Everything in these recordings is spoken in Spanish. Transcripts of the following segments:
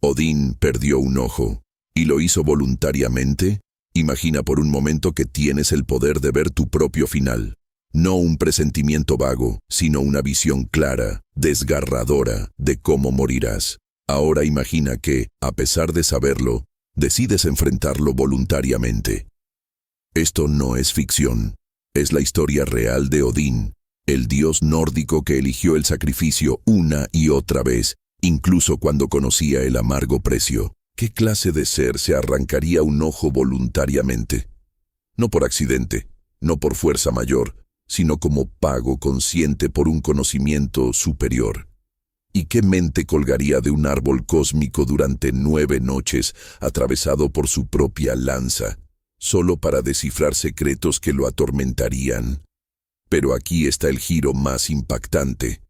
Odín perdió un ojo, y lo hizo voluntariamente. Imagina por un momento que tienes el poder de ver tu propio final. No un presentimiento vago, sino una visión clara, desgarradora, de cómo morirás. Ahora imagina que, a pesar de saberlo, decides enfrentarlo voluntariamente. Esto no es ficción, es la historia real de Odín, el dios nórdico que eligió el sacrificio una y otra vez, incluso cuando conocía el amargo precio. ¿Qué clase de ser se arrancaría un ojo voluntariamente? No por accidente, no por fuerza mayor, sino como pago consciente por un conocimiento superior. ¿Y qué mente colgaría de un árbol cósmico durante 9 noches, atravesado por su propia lanza, solo para descifrar secretos que lo atormentarían? Pero aquí está el giro más impactante.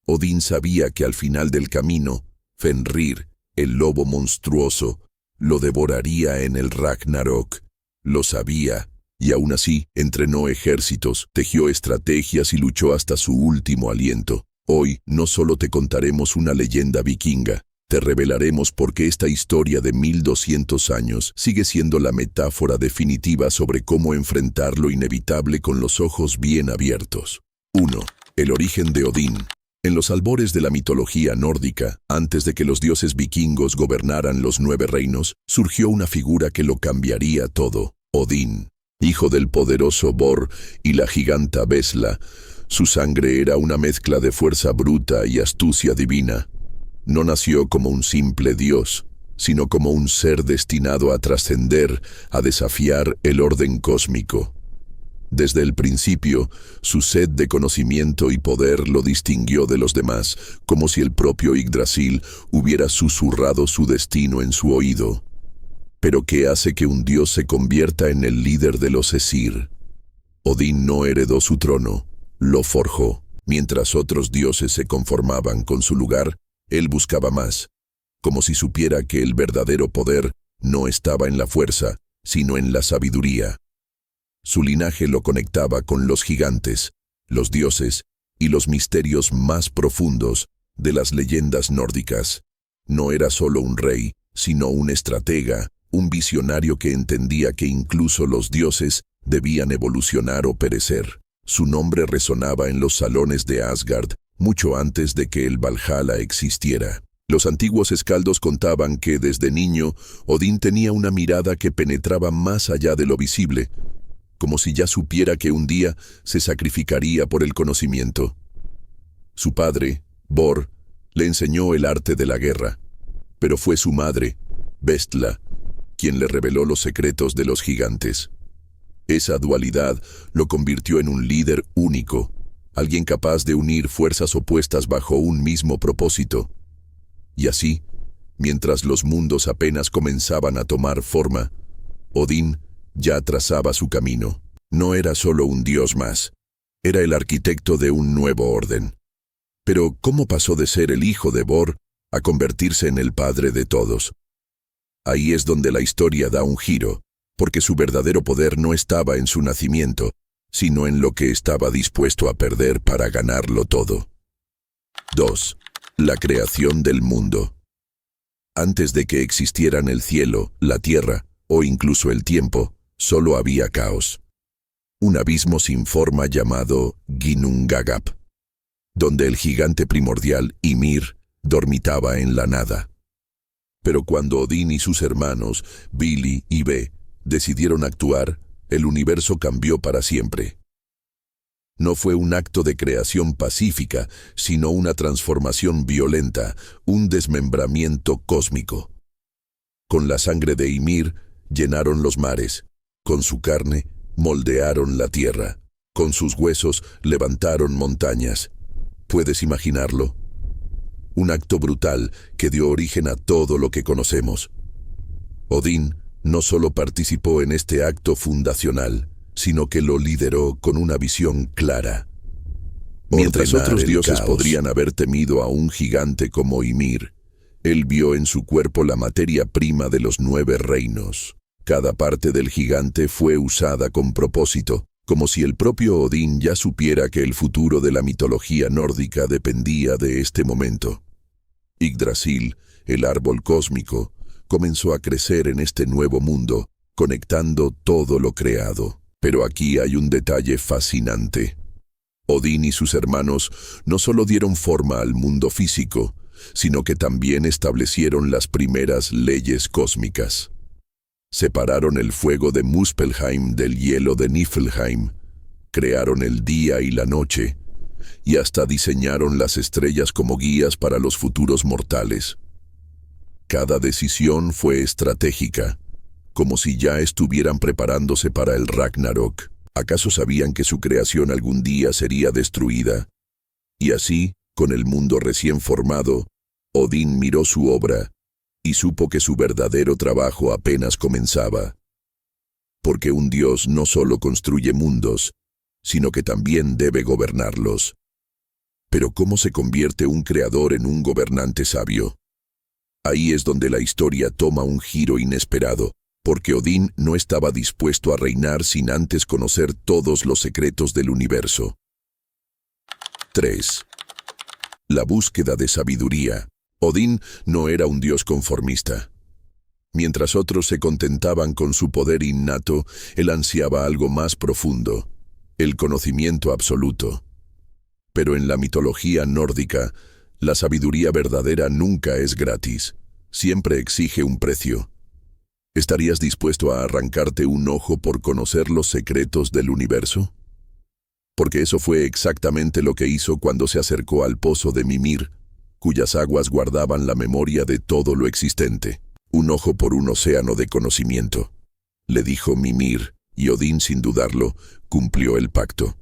Odín sabía que al final del camino, Fenrir, el lobo monstruoso, lo devoraría en el Ragnarok. Lo sabía, y aún así entrenó ejércitos, tejió estrategias y luchó hasta su último aliento. Hoy no solo te contaremos una leyenda vikinga, te revelaremos por qué esta historia de 1200 años sigue siendo la metáfora definitiva sobre cómo enfrentar lo inevitable con los ojos bien abiertos. 1. El origen de Odín. En los albores de la mitología nórdica, antes de que los dioses vikingos gobernaran los 9 reinos, surgió una figura que lo cambiaría todo: Odín, hijo del poderoso Bor y la giganta Besla. Su sangre era una mezcla de fuerza bruta y astucia divina. No nació como un simple dios, sino como un ser destinado a trascender, a desafiar el orden cósmico. Desde el principio, su sed de conocimiento y poder lo distinguió de los demás, como si el propio Yggdrasil hubiera susurrado su destino en su oído. Pero ¿qué hace que un dios se convierta en el líder de los Aesir? Odín no heredó su trono, lo forjó. Mientras otros dioses se conformaban con su lugar, él buscaba más, como si supiera que el verdadero poder no estaba en la fuerza, sino en la sabiduría. Su linaje lo conectaba con los gigantes, los dioses y los misterios más profundos de las leyendas nórdicas. No era solo un rey, sino un estratega, un visionario que entendía que incluso los dioses debían evolucionar o perecer. Su nombre resonaba en los salones de Asgard mucho antes de que el Valhalla existiera. Los antiguos escaldos contaban que desde niño Odín tenía una mirada que penetraba más allá de lo visible, como si ya supiera que un día se sacrificaría por el conocimiento. Su padre, Bor, le enseñó el arte de la guerra, pero fue su madre, Bestla, quien le reveló los secretos de los gigantes. Esa dualidad lo convirtió en un líder único, alguien capaz de unir fuerzas opuestas bajo un mismo propósito. Y así, mientras los mundos apenas comenzaban a tomar forma, Odín ya trazaba su camino. No era solo un dios más, era el arquitecto de un nuevo orden. Pero ¿cómo pasó de ser el hijo de Bor a convertirse en el padre de todos? Ahí es donde la historia da un giro, porque su verdadero poder no estaba en su nacimiento, sino en lo que estaba dispuesto a perder para ganarlo todo. 2. La creación del mundo. Antes de que existieran el cielo, la tierra o incluso el tiempo, solo había caos. Un abismo sin forma llamado Ginnungagap, donde el gigante primordial Ymir dormitaba en la nada. Pero cuando Odín y sus hermanos, Vili y Ve, decidieron actuar, el universo cambió para siempre. No fue un acto de creación pacífica, sino una transformación violenta, un desmembramiento cósmico. Con la sangre de Ymir llenaron los mares, con su carne moldearon la tierra, con sus huesos levantaron montañas. ¿Puedes imaginarlo? Un acto brutal que dio origen a todo lo que conocemos. Odín no solo participó en este acto fundacional, sino que lo lideró con una visión clara. Mientras otros dioses podrían haber temido a un gigante como Ymir, él vio en su cuerpo la materia prima de los 9 reinos. Cada parte del gigante fue usada con propósito, como si el propio Odín ya supiera que el futuro de la mitología nórdica dependía de este momento. Yggdrasil, el árbol cósmico, comenzó a crecer en este nuevo mundo, conectando todo lo creado. Pero aquí hay un detalle fascinante. Odín y sus hermanos no solo dieron forma al mundo físico, sino que también establecieron las primeras leyes cósmicas. Separaron el fuego de Muspelheim del hielo de Niflheim, crearon el día y la noche, y hasta diseñaron las estrellas como guías para los futuros mortales. Cada decisión fue estratégica, como si ya estuvieran preparándose para el Ragnarok. ¿Acaso sabían que su creación algún día sería destruida? Y así, con el mundo recién formado, Odín miró su obra y supo que su verdadero trabajo apenas comenzaba. Porque un dios no solo construye mundos, sino que también debe gobernarlos. Pero ¿cómo se convierte un creador en un gobernante sabio? Ahí es donde la historia toma un giro inesperado, porque Odín no estaba dispuesto a reinar sin antes conocer todos los secretos del universo. 3. La búsqueda de sabiduría. Odín no era un dios conformista. Mientras otros se contentaban con su poder innato, él ansiaba algo más profundo, el conocimiento absoluto. Pero en la mitología nórdica, la sabiduría verdadera nunca es gratis, siempre exige un precio. ¿Estarías dispuesto a arrancarte un ojo por conocer los secretos del universo? Porque eso fue exactamente lo que hizo cuando se acercó al pozo de Mimir, cuyas aguas guardaban la memoria de todo lo existente. Un ojo por un océano de conocimiento, le dijo Mimir, y Odín, sin dudarlo, cumplió el pacto.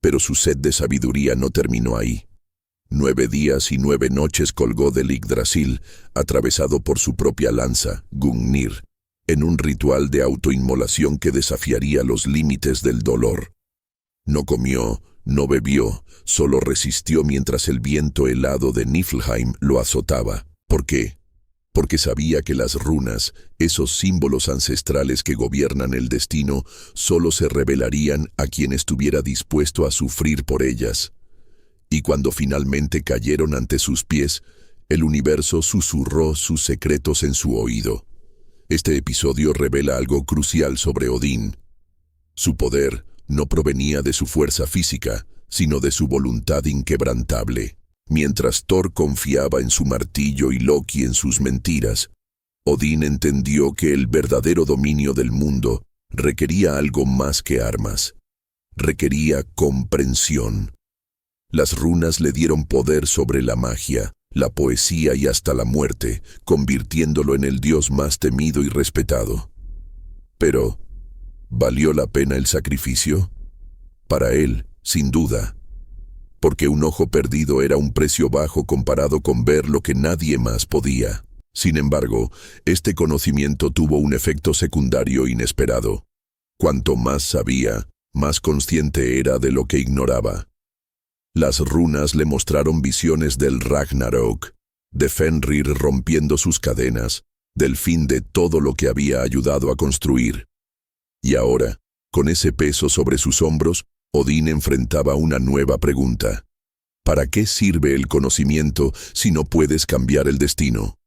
Pero su sed de sabiduría no terminó ahí. 9 días y 9 noches colgó del Yggdrasil, atravesado por su propia lanza, Gungnir, en un ritual de autoinmolación que desafiaría los límites del dolor. No comió, no bebió, solo resistió mientras el viento helado de Niflheim lo azotaba. ¿Por qué? Porque sabía que las runas, esos símbolos ancestrales que gobiernan el destino, solo se revelarían a quien estuviera dispuesto a sufrir por ellas. Y cuando finalmente cayeron ante sus pies, el universo susurró sus secretos en su oído. Este episodio revela algo crucial sobre Odín. Su poder no provenía de su fuerza física, sino de su voluntad inquebrantable. Mientras Thor confiaba en su martillo y Loki en sus mentiras, Odín entendió que el verdadero dominio del mundo requería algo más que armas. Requería comprensión. Las runas le dieron poder sobre la magia, la poesía y hasta la muerte, convirtiéndolo en el dios más temido y respetado. Pero, ¿valió la pena el sacrificio? Para él, sin duda. Porque un ojo perdido era un precio bajo comparado con ver lo que nadie más podía. Sin embargo, este conocimiento tuvo un efecto secundario inesperado. Cuanto más sabía, más consciente era de lo que ignoraba. Las runas le mostraron visiones del Ragnarok, de Fenrir rompiendo sus cadenas, del fin de todo lo que había ayudado a construir. Y ahora, con ese peso sobre sus hombros, Odín enfrentaba una nueva pregunta. ¿Para qué sirve el conocimiento si no puedes cambiar el destino?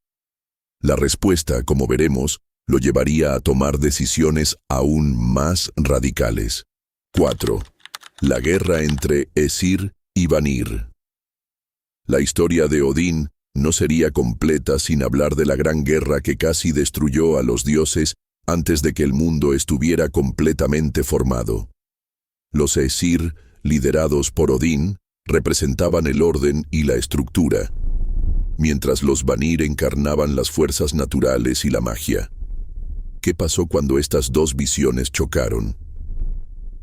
La respuesta, como veremos, lo llevaría a tomar decisiones aún más radicales. 4. La guerra entre Æsir y Vanir. La historia de Odín no sería completa sin hablar de la gran guerra que casi destruyó a los dioses antes de que el mundo estuviera completamente formado. Los Æsir, liderados por Odín, representaban el orden y la estructura, mientras los Vanir encarnaban las fuerzas naturales y la magia. ¿Qué pasó cuando estas dos visiones chocaron?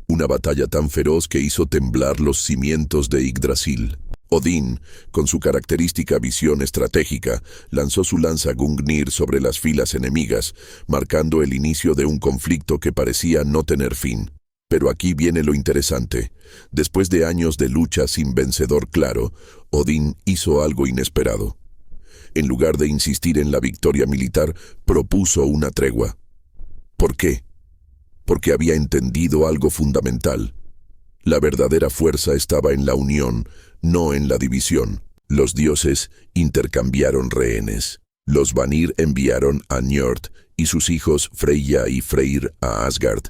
Una batalla tan feroz que hizo temblar los cimientos de Yggdrasil. Odín, con su característica visión estratégica, lanzó su lanza Gungnir sobre las filas enemigas, marcando el inicio de un conflicto que parecía no tener fin. Pero aquí viene lo interesante. Después de años de lucha sin vencedor claro, Odín hizo algo inesperado. En lugar de insistir en la victoria militar, propuso una tregua. ¿Por qué? Porque había entendido algo fundamental. La verdadera fuerza estaba en la unión, no en la división. Los dioses intercambiaron rehenes. Los Vanir enviaron a Njord y sus hijos Freyja y Freyr a Asgard,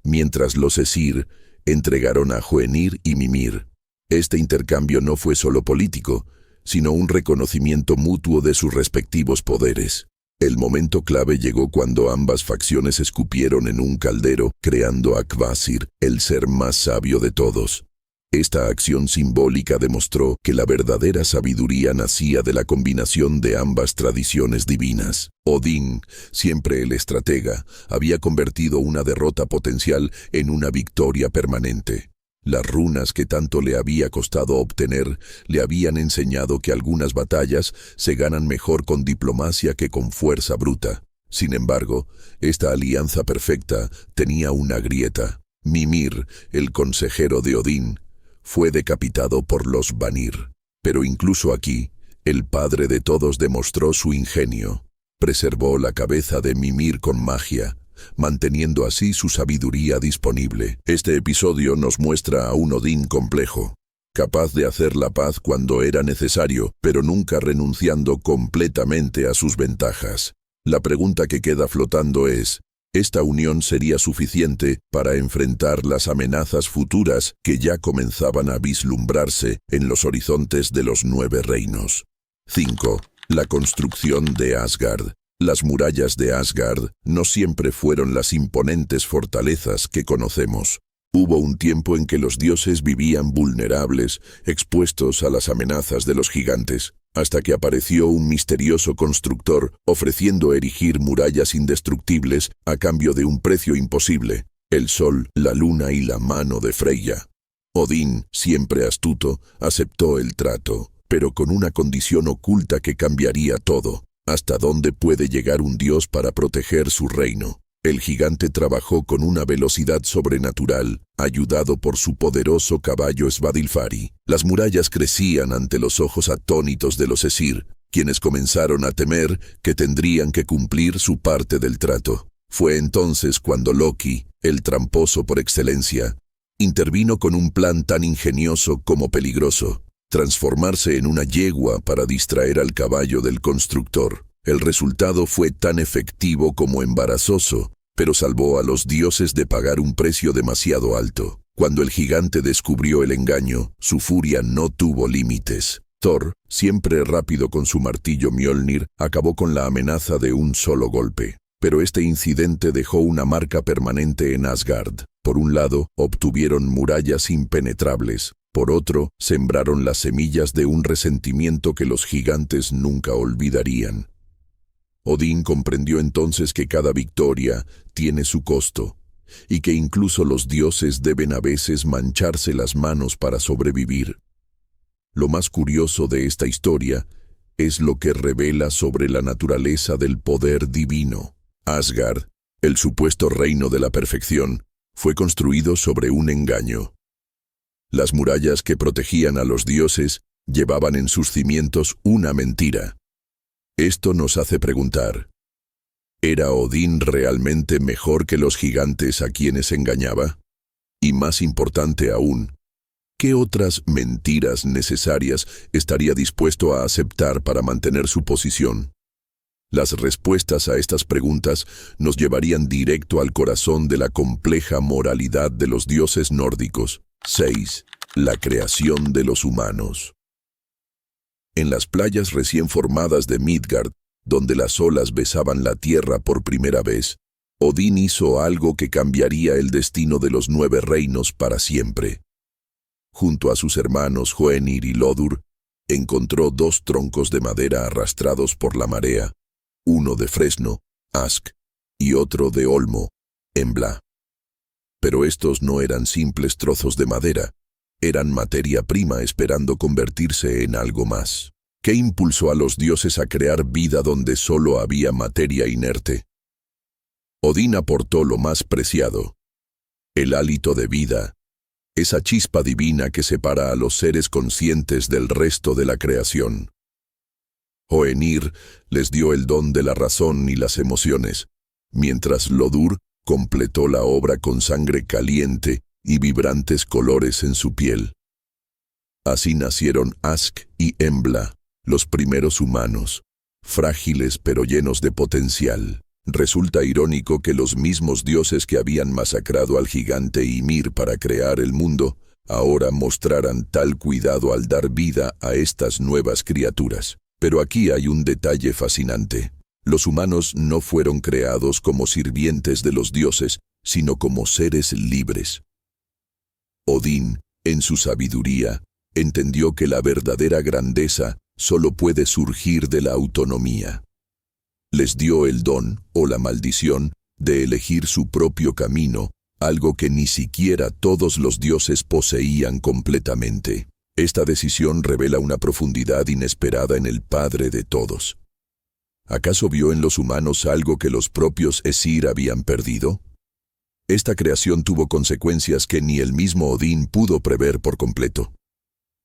mientras los Æsir entregaron a Hoenir y Mimir. Este intercambio no fue solo político, sino un reconocimiento mutuo de sus respectivos poderes. El momento clave llegó cuando ambas facciones escupieron en un caldero, creando a Kvasir, el ser más sabio de todos. Esta acción simbólica demostró que la verdadera sabiduría nacía de la combinación de ambas tradiciones divinas. Odín, siempre el estratega, había convertido una derrota potencial en una victoria permanente. Las runas que tanto le había costado obtener le habían enseñado que algunas batallas se ganan mejor con diplomacia que con fuerza bruta. Sin embargo, esta alianza perfecta tenía una grieta. Mimir, el consejero de Odín, fue decapitado por los Vanir. Pero incluso aquí, el padre de todos demostró su ingenio. Preservó la cabeza de Mimir con magia, manteniendo así su sabiduría disponible. Este episodio nos muestra a un Odín complejo, capaz de hacer la paz cuando era necesario, pero nunca renunciando completamente a sus ventajas. La pregunta que queda flotando es: ¿esta unión sería suficiente para enfrentar las amenazas futuras que ya comenzaban a vislumbrarse en los horizontes de los 9 reinos? 5. La construcción de Asgard. Las murallas de Asgard no siempre fueron las imponentes fortalezas que conocemos. Hubo un tiempo en que los dioses vivían vulnerables, expuestos a las amenazas de los gigantes, hasta que apareció un misterioso constructor ofreciendo erigir murallas indestructibles a cambio de un precio imposible: el sol, la luna y la mano de Freyja. Odín, siempre astuto, aceptó el trato, pero con una condición oculta que cambiaría todo: ¿hasta dónde puede llegar un dios para proteger su reino? El gigante trabajó con una velocidad sobrenatural, ayudado por su poderoso caballo Svadilfari. Las murallas crecían ante los ojos atónitos de los Æsir, quienes comenzaron a temer que tendrían que cumplir su parte del trato. Fue entonces cuando Loki, el tramposo por excelencia, intervino con un plan tan ingenioso como peligroso: transformarse en una yegua para distraer al caballo del constructor. El resultado fue tan efectivo como embarazoso, pero salvó a los dioses de pagar un precio demasiado alto. Cuando el gigante descubrió el engaño, su furia no tuvo límites. Thor, siempre rápido con su martillo Mjolnir, acabó con la amenaza de un solo golpe. Pero este incidente dejó una marca permanente en Asgard. Por un lado, obtuvieron murallas impenetrables. Por otro, sembraron las semillas de un resentimiento que los gigantes nunca olvidarían. Odín comprendió entonces que cada victoria tiene su costo, y que incluso los dioses deben a veces mancharse las manos para sobrevivir. Lo más curioso de esta historia es lo que revela sobre la naturaleza del poder divino. Asgard, el supuesto reino de la perfección, fue construido sobre un engaño. Las murallas que protegían a los dioses llevaban en sus cimientos una mentira. Esto nos hace preguntar: ¿era Odín realmente mejor que los gigantes a quienes engañaba? Y más importante aún, ¿qué otras mentiras necesarias estaría dispuesto a aceptar para mantener su posición? Las respuestas a estas preguntas nos llevarían directo al corazón de la compleja moralidad de los dioses nórdicos. 6. La creación de los humanos. En las playas recién formadas de Midgard, donde las olas besaban la tierra por primera vez, Odín hizo algo que cambiaría el destino de los 9 reinos para siempre. Junto a sus hermanos Hoenir y Lodur, encontró 2 troncos de madera arrastrados por la marea, uno de fresno, Ask, y otro de olmo, Embla. Pero estos no eran simples trozos de madera, eran materia prima esperando convertirse en algo más. ¿Qué impulsó a los dioses a crear vida donde solo había materia inerte? Odín aportó lo más preciado: el hálito de vida, esa chispa divina que separa a los seres conscientes del resto de la creación. Hoenir les dio el don de la razón y las emociones, mientras Lodur completó la obra con sangre caliente y vibrantes colores en su piel. Así nacieron Ask y Embla, los primeros humanos. frágiles pero llenos de potencial. Resulta irónico que los mismos dioses que habían masacrado al gigante Ymir para crear el mundo, ahora mostraran tal cuidado al dar vida a estas nuevas criaturas. Pero aquí hay un detalle fascinante. Los humanos no fueron creados como sirvientes de los dioses, sino como seres libres. Odín, en su sabiduría, entendió que la verdadera grandeza solo puede surgir de la autonomía. Les dio el don, o la maldición, de elegir su propio camino, algo que ni siquiera todos los dioses poseían completamente. Esta decisión revela una profundidad inesperada en el Padre de todos. ¿Acaso vio en los humanos algo que los propios Esir habían perdido? Esta creación tuvo consecuencias que ni el mismo Odín pudo prever por completo.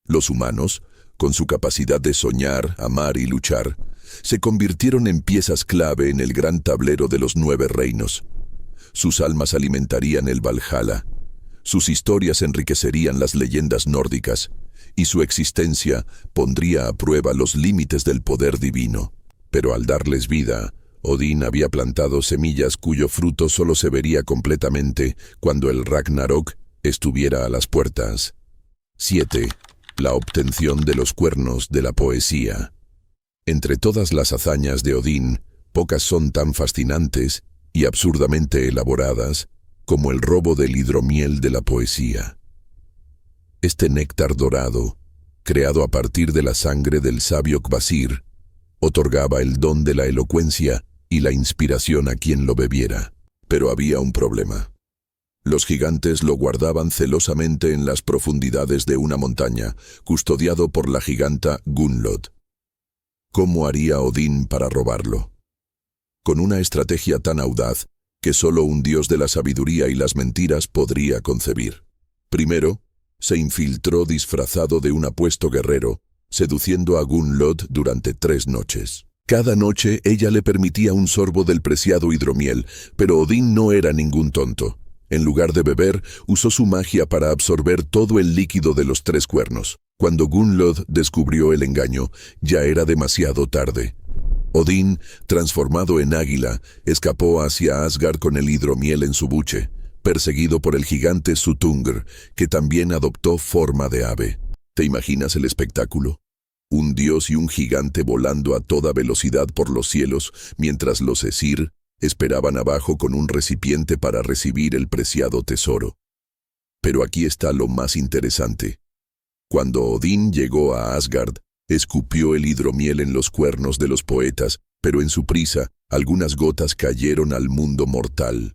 Los humanos, con su capacidad de soñar, amar y luchar, se convirtieron en piezas clave en el gran tablero de los 9 reinos. Sus almas alimentarían el Valhalla, sus historias enriquecerían las leyendas nórdicas, y su existencia pondría a prueba los límites del poder divino. Pero al darles vida, Odín había plantado semillas cuyo fruto solo se vería completamente cuando el Ragnarok estuviera a las puertas. 7. La obtención de los cuernos de la poesía. Entre todas las hazañas de Odín, pocas son tan fascinantes y absurdamente elaboradas como el robo del hidromiel de la poesía. Este néctar dorado, creado a partir de la sangre del sabio Kvasir, otorgaba el don de la elocuencia y la inspiración a quien lo bebiera. Pero había un problema. Los gigantes lo guardaban celosamente en las profundidades de una montaña, custodiado por la giganta Gunnlod. ¿Cómo haría Odín para robarlo? Con una estrategia tan audaz que solo un dios de la sabiduría y las mentiras podría concebir. Primero, se infiltró disfrazado de un apuesto guerrero, seduciendo a Gunnlod durante 3 noches. Cada noche ella le permitía un sorbo del preciado hidromiel, pero Odín no era ningún tonto. En lugar de beber, usó su magia para absorber todo el líquido de los 3 cuernos. Cuando Gunnlod descubrió el engaño, ya era demasiado tarde. Odín, transformado en águila, escapó hacia Asgard con el hidromiel en su buche, perseguido por el gigante Suttungr, que también adoptó forma de ave. ¿Te imaginas el espectáculo? Un dios y un gigante volando a toda velocidad por los cielos, mientras los Esir esperaban abajo con un recipiente para recibir el preciado tesoro. Pero aquí está lo más interesante. Cuando Odín llegó a Asgard, escupió el hidromiel en los cuernos de los poetas, pero en su prisa, algunas gotas cayeron al mundo mortal.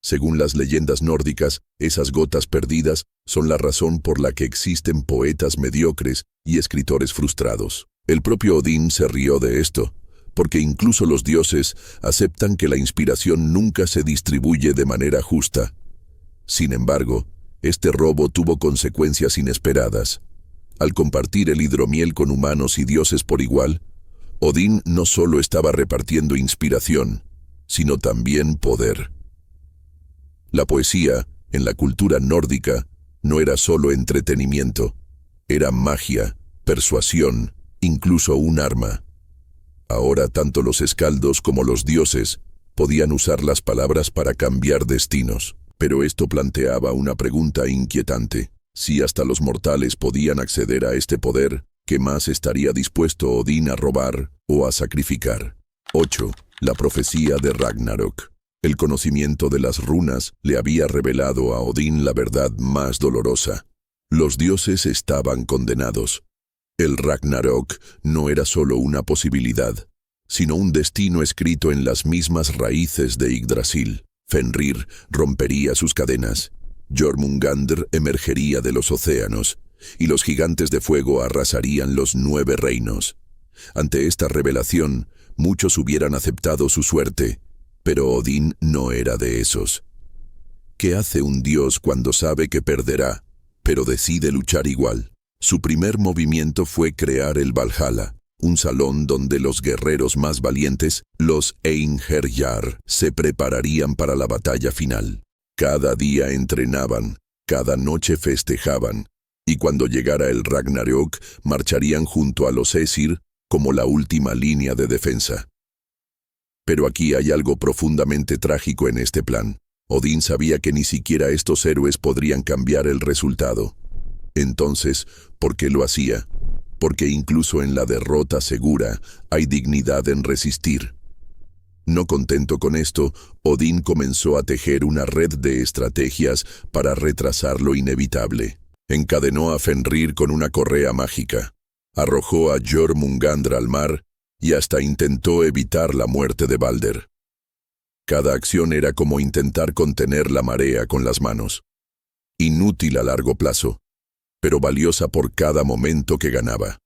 Según las leyendas nórdicas, esas gotas perdidas son la razón por la que existen poetas mediocres y escritores frustrados. El propio Odín se rió de esto, porque incluso los dioses aceptan que la inspiración nunca se distribuye de manera justa. Sin embargo, este robo tuvo consecuencias inesperadas. Al compartir el hidromiel con humanos y dioses por igual, Odín no solo estaba repartiendo inspiración, sino también poder. La poesía, en la cultura nórdica, no era solo entretenimiento, era magia, persuasión, incluso un arma. Ahora tanto los escaldos como los dioses podían usar las palabras para cambiar destinos. Pero esto planteaba una pregunta inquietante. Si hasta los mortales podían acceder a este poder, ¿qué más estaría dispuesto Odín a robar o a sacrificar? 8. La profecía de Ragnarok. El conocimiento de las runas le había revelado a Odín la verdad más dolorosa. Los dioses estaban condenados. El Ragnarok no era solo una posibilidad, sino un destino escrito en las mismas raíces de Yggdrasil. Fenrir rompería sus cadenas, Jormungandr emergería de los océanos, y los gigantes de fuego arrasarían los 9 reinos. Ante esta revelación, muchos hubieran aceptado su suerte, pero Odín no era de esos. ¿Qué hace un dios cuando sabe que perderá, pero decide luchar igual? Su primer movimiento fue crear el Valhalla, un salón donde los guerreros más valientes, los Einherjar, se prepararían para la batalla final. Cada día entrenaban, cada noche festejaban, y cuando llegara el Ragnarok, marcharían junto a los Esir como la última línea de defensa. Pero aquí hay algo profundamente trágico en este plan. Odín sabía que ni siquiera estos héroes podrían cambiar el resultado. Entonces, ¿por qué lo hacía? Porque incluso en la derrota segura hay dignidad en resistir. No contento con esto, Odín comenzó a tejer una red de estrategias para retrasar lo inevitable. Encadenó a Fenrir con una correa mágica, arrojó a Jormungandr al mar y hasta intentó evitar la muerte de Balder. Cada acción era como intentar contener la marea con las manos. Inútil a largo plazo, pero valiosa por cada momento que ganaba.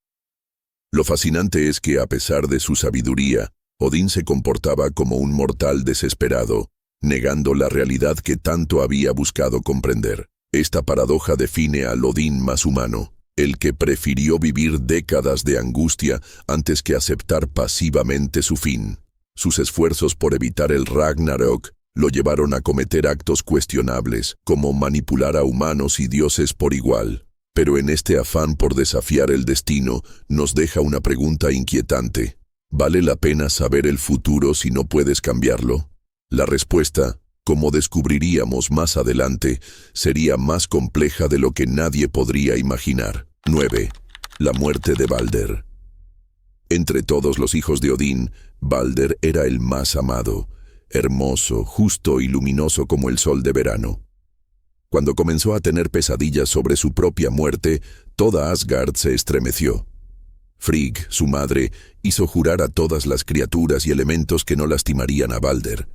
Lo fascinante es que, a pesar de su sabiduría, Odín se comportaba como un mortal desesperado, negando la realidad que tanto había buscado comprender. Esta paradoja define al Odín más humano, el que prefirió vivir décadas de angustia antes que aceptar pasivamente su fin. Sus esfuerzos por evitar el Ragnarok lo llevaron a cometer actos cuestionables, como manipular a humanos y dioses por igual. Pero en este afán por desafiar el destino, nos deja una pregunta inquietante. ¿Vale la pena saber el futuro si no puedes cambiarlo? La respuesta, como descubriríamos más adelante, sería más compleja de lo que nadie podría imaginar. 9. La muerte de Balder. Entre todos los hijos de Odín, Balder era el más amado, hermoso, justo y luminoso como el sol de verano. Cuando comenzó a tener pesadillas sobre su propia muerte, toda Asgard se estremeció. Frigg, su madre, hizo jurar a todas las criaturas y elementos que no lastimarían a Balder,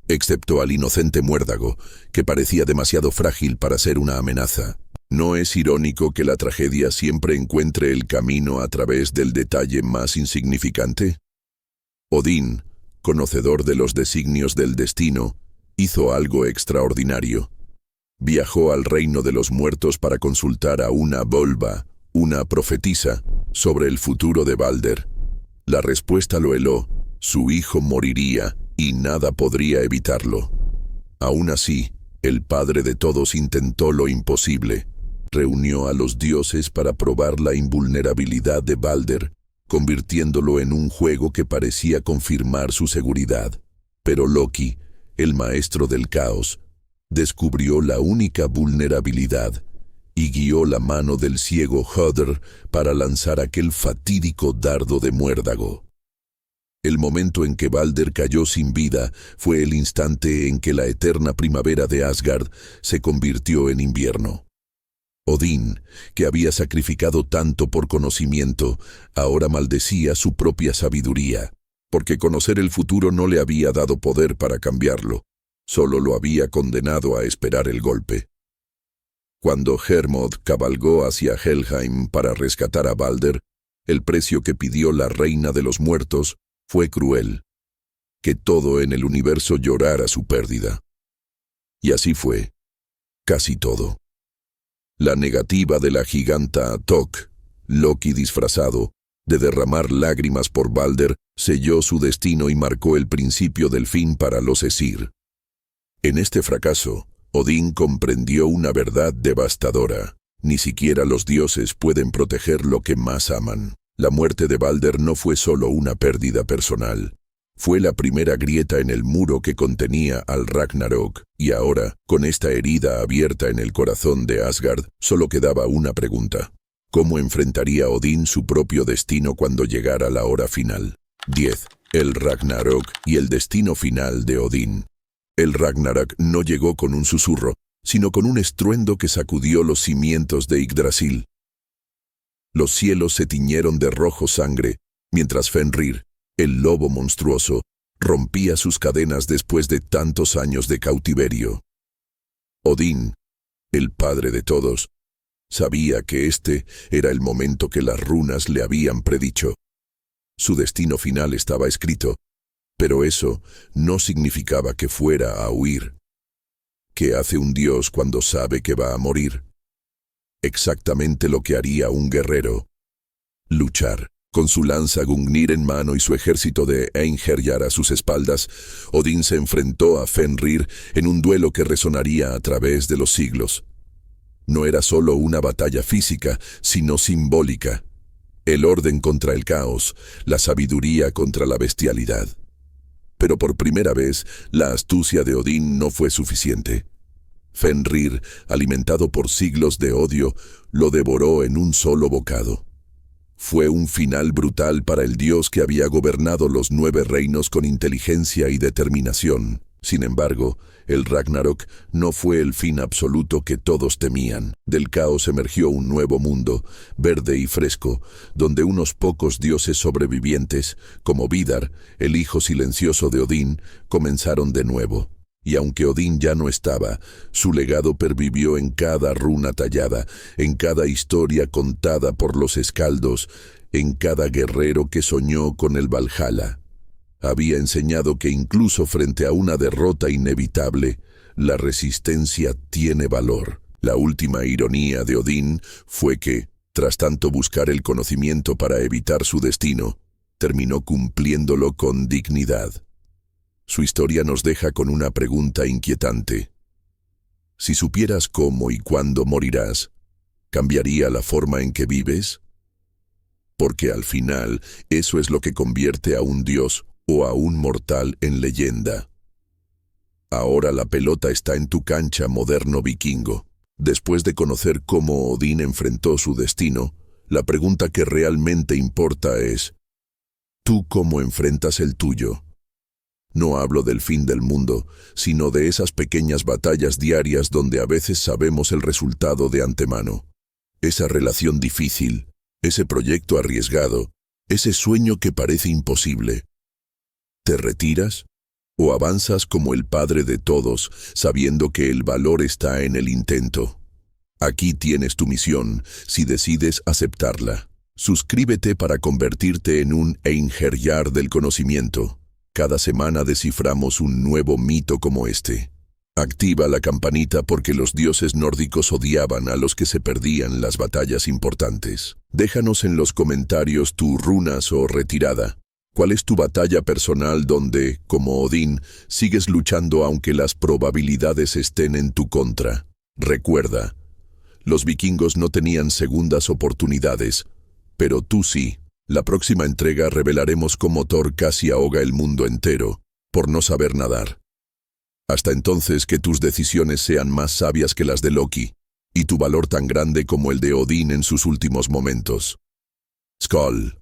excepto al inocente muérdago, que parecía demasiado frágil para ser una amenaza. ¿No es irónico que la tragedia siempre encuentre el camino a través del detalle más insignificante? Odín, conocedor de los designios del destino, hizo algo extraordinario. Viajó al reino de los muertos para consultar a una Volva, una profetisa, sobre el futuro de Balder. La respuesta lo heló: su hijo moriría y nada podría evitarlo. Aún así, el padre de todos intentó lo imposible. Reunió a los dioses para probar la invulnerabilidad de Balder, convirtiéndolo en un juego que parecía confirmar su seguridad. Pero Loki, el maestro del caos, descubrió la única vulnerabilidad y guió la mano del ciego Hödr para lanzar aquel fatídico dardo de muérdago. El momento en que Balder cayó sin vida fue el instante en que la eterna primavera de Asgard se convirtió en invierno. Odín, que había sacrificado tanto por conocimiento, ahora maldecía su propia sabiduría, porque conocer el futuro no le había dado poder para cambiarlo, solo lo había condenado a esperar el golpe. Cuando Hermod cabalgó hacia Helheim para rescatar a Balder, el precio que pidió la reina de los muertos fue cruel: que todo en el universo llorara su pérdida. Y así fue, casi todo. La negativa de la giganta Thok, Loki disfrazado, de derramar lágrimas por Balder, selló su destino y marcó el principio del fin para los Æsir. En este fracaso, Odín comprendió una verdad devastadora: ni siquiera los dioses pueden proteger lo que más aman. La muerte de Balder no fue solo una pérdida personal. Fue la primera grieta en el muro que contenía al Ragnarok, y ahora, con esta herida abierta en el corazón de Asgard, solo quedaba una pregunta: ¿cómo enfrentaría Odín su propio destino cuando llegara la hora final? 10. El Ragnarok y el destino final de Odín. El Ragnarok no llegó con un susurro, sino con un estruendo que sacudió los cimientos de Yggdrasil. Los cielos se tiñeron de rojo sangre, mientras Fenrir, el lobo monstruoso, rompía sus cadenas después de tantos años de cautiverio. Odín, el padre de todos, sabía que este era el momento que las runas le habían predicho. Su destino final estaba escrito, pero eso no significaba que fuera a huir. ¿Qué hace un dios cuando sabe que va a morir? Exactamente lo que haría un guerrero: luchar. Con su lanza Gungnir en mano y su ejército de Einherjar a sus espaldas, Odín se enfrentó a Fenrir en un duelo que resonaría a través de los siglos. No era solo una batalla física, sino simbólica. El orden contra el caos, la sabiduría contra la bestialidad. Pero por primera vez, la astucia de Odín no fue suficiente. Fenrir, alimentado por siglos de odio, lo devoró en un solo bocado. Fue un final brutal para el dios que había gobernado los 9 reinos con inteligencia y determinación. Sin embargo, el Ragnarok no fue el fin absoluto que todos temían. Del caos emergió un nuevo mundo, verde y fresco, donde unos pocos dioses sobrevivientes, como Vidar, el hijo silencioso de Odín, comenzaron de nuevo. Y aunque Odín ya no estaba, su legado pervivió en cada runa tallada, en cada historia contada por los escaldos, en cada guerrero que soñó con el Valhalla. Había enseñado que incluso frente a una derrota inevitable, la resistencia tiene valor. La última ironía de Odín fue que, tras tanto buscar el conocimiento para evitar su destino, terminó cumpliéndolo con dignidad. Su historia nos deja con una pregunta inquietante. Si supieras cómo y cuándo morirás, ¿cambiaría la forma en que vives? Porque al final, eso es lo que convierte a un dios o a un mortal en leyenda. Ahora la pelota está en tu cancha, moderno vikingo. Después de conocer cómo Odín enfrentó su destino, la pregunta que realmente importa es, ¿tú cómo enfrentas el tuyo? No hablo del fin del mundo, sino de esas pequeñas batallas diarias donde a veces sabemos el resultado de antemano. Esa relación difícil, ese proyecto arriesgado, ese sueño que parece imposible. ¿Te retiras? ¿O avanzas como el padre de todos, sabiendo que el valor está en el intento? Aquí tienes tu misión, si decides aceptarla. Suscríbete para convertirte en un Einherjar del conocimiento. Cada semana desciframos un nuevo mito como este. Activa la campanita porque los dioses nórdicos odiaban a los que se perdían las batallas importantes. Déjanos en los comentarios tu runas o retirada. ¿Cuál es tu batalla personal donde, como Odín, sigues luchando aunque las probabilidades estén en tu contra? Recuerda, los vikingos no tenían segundas oportunidades, pero tú sí. La próxima entrega revelaremos cómo Thor casi ahoga el mundo entero por no saber nadar. Hasta entonces, que tus decisiones sean más sabias que las de Loki, y tu valor tan grande como el de Odín en sus últimos momentos. Skål.